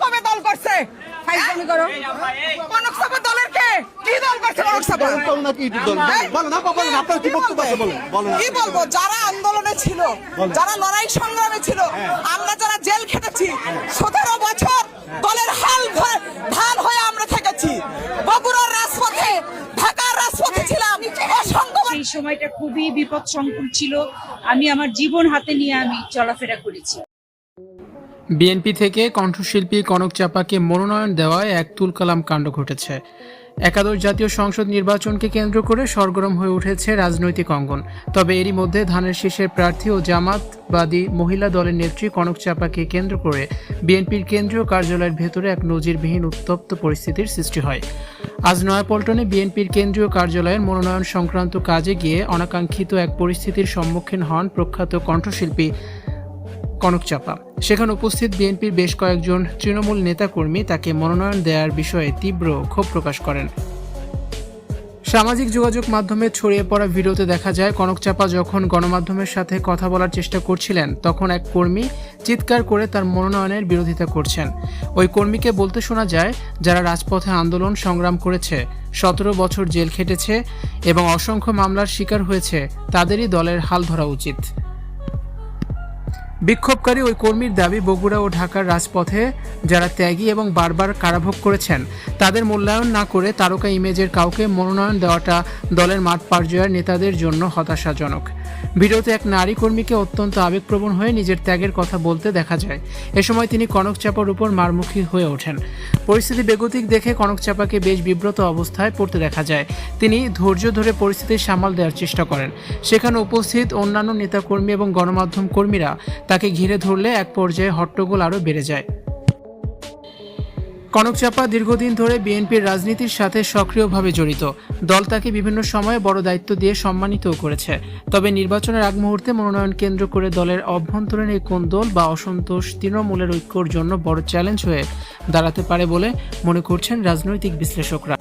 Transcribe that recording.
কবে দল করছে? কি বলবো, যারা আন্দোলনে ছিল, যারা লড়াই সংগ্রামে ছিল, আমরা যারা জেল খেটেছি 17 বছর দলের ঢাল হয়ে আমরা থেকেছি। বগুড়ার রাজপথে, ঢাকার রাজপথে ছিলাম। এই সময়টা খুবই বিপদ সংকুল ছিল। আমি আমার জীবন হাতে নিয়ে আমি চলাফেরা করেছি। বিএনপি থেকে কণ্ঠশিল্পী কনক চাপাকে মনোনয়ন দেওয়ায় এক তুলকালাম কাণ্ড ঘটেছে। একাদশ জাতীয় সংসদ নির্বাচনকে কেন্দ্র করে সরগরম হয়ে উঠেছে রাজনৈতিক অঙ্গন। তবে এরই মধ্যে ধানের শীষের প্রার্থী ও জামাতবাদী মহিলা দলের নেত্রী কনক চাপাকে কেন্দ্র করে বিএনপির কেন্দ্রীয় কার্যালয়ের ভেতরে এক নজিরবিহীন উত্তপ্ত পরিস্থিতির সৃষ্টি হয়। আজ নয়াপল্টনে বিএনপির কেন্দ্রীয় কার্যালয়ের মনোনয়ন সংক্রান্ত কাজে গিয়ে অনাকাঙ্ক্ষিত এক পরিস্থিতির সম্মুখীন হন প্রখ্যাত কণ্ঠশিল্পী কনক চাপা। সেখানে উপস্থিত বিএনপির বেশ কয়েকজন তৃণমূল নেতাকর্মী তাকে মনোনয়ন দেওয়ার বিষয়ে তীব্র ক্ষোভ প্রকাশ করেন। সামাজিক যোগাযোগ মাধ্যমে ছড়িয়ে পড়া ভিডিওতে দেখা যায় কনক চাপা যখন গণমাধ্যমের সাথে কথা বলার চেষ্টা করছিলেন তখন এক কর্মী চিৎকার করে তার মনোনয়নের বিরোধিতা করছেন। ওই কর্মীকে বলতে শোনা যায়, যারা রাজপথে আন্দোলন সংগ্রাম করেছে, 17 বছর জেল খেটেছে এবং অসংখ্য মামলার শিকার হয়েছে, তাদেরই দলের হাল ধরা উচিত। বিক্ষোভকারী ওই কর্মীর দাবি, বগুড়া ও ঢাকার রাজপথে যারা ত্যাগী এবং বারবার কারাভোগ করেছেন তাদের মূল্যায়ন না করে তারকা ইমেজের কাউকে মনোনয়ন দেওয়াটা দলের মাঠ পর্যায়ের নেতাদের জন্য হতাশাজনক। ভিডিওতে এক নারী কর্মীকে অত্যন্ত আবেগপ্রবণ হয়ে নিজের ত্যাগের কথা বলতে দেখা যায়। এ সময় তিনি কনক চাপার উপর মারমুখী হয়ে ওঠেন। পরিস্থিতি বেগতিক দেখে কনক চাপাকে বেশ বিব্রত অবস্থায় পড়তে দেখা যায়। তিনি ধৈর্য ধরে পরিস্থিতি সামাল দেওয়ার চেষ্টা করেন। সেখানে উপস্থিত অন্যান্য নেতাকর্মী এবং গণমাধ্যম কর্মীরা তাকে ঘিরে ধরলে এক পর্যায়ে হট্টগোল আরও বেড়ে যায়। কনক চাপা দীর্ঘদিন ধরে বিএনপির রাজনীতির সাথে সক্রিয়ভাবে জড়িত। দল তাকে বিভিন্ন সময়ে বড় দায়িত্ব দিয়ে সম্মানিতও করেছে। তবে নির্বাচনের আগ মুহূর্তে মনোনয়ন কেন্দ্র করে দলের অভ্যন্তরীণ এই কোন্দল বা অসন্তোষ তৃণমূলের ঐক্যর জন্য বড় চ্যালেঞ্জ হয়ে দাঁড়াতে পারে বলে মনে করছেন রাজনৈতিক বিশ্লেষকরা।